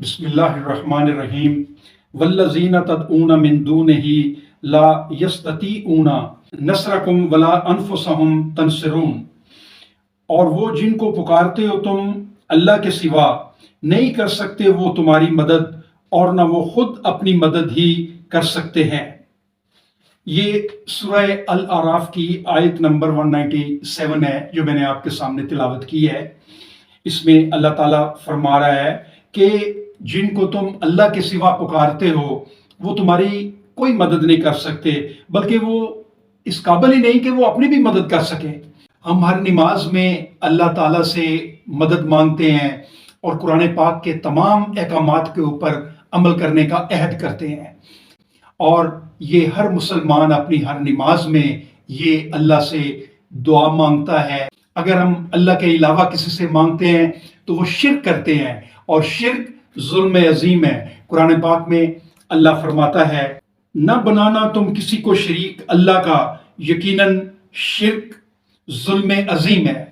بسم اللہ الرحمن الرحیم والذین تدعون من دونہ لا یستطیعون نصرکم ولا انفسہم تنصرون، اور وہ جن کو پکارتے ہو تم اللہ کے سوا نہیں کر سکتے وہ تمہاری مدد، اور نہ وہ خود اپنی مدد ہی کر سکتے ہیں۔ یہ سورہ الاعراف کی آیت نمبر 197 ہے جو میں نے آپ کے سامنے تلاوت کی ہے۔ اس میں اللہ تعالیٰ فرما رہا ہے کہ جن کو تم اللہ کے سوا پکارتے ہو وہ تمہاری کوئی مدد نہیں کر سکتے، بلکہ وہ اس قابل ہی نہیں کہ وہ اپنی بھی مدد کر سکیں۔ ہم ہر نماز میں اللہ تعالیٰ سے مدد مانگتے ہیں اور قرآن پاک کے تمام احکامات کے اوپر عمل کرنے کا عہد کرتے ہیں، اور یہ ہر مسلمان اپنی ہر نماز میں یہ اللہ سے دعا مانگتا ہے۔ اگر ہم اللہ کے علاوہ کسی سے مانگتے ہیں تو وہ شرک کرتے ہیں، اور شرک ظلم عظیم ہے۔ قرآن پاک میں اللہ فرماتا ہے، نہ بنانا تم کسی کو شریک اللہ کا، یقیناً شرک ظلم عظیم ہے۔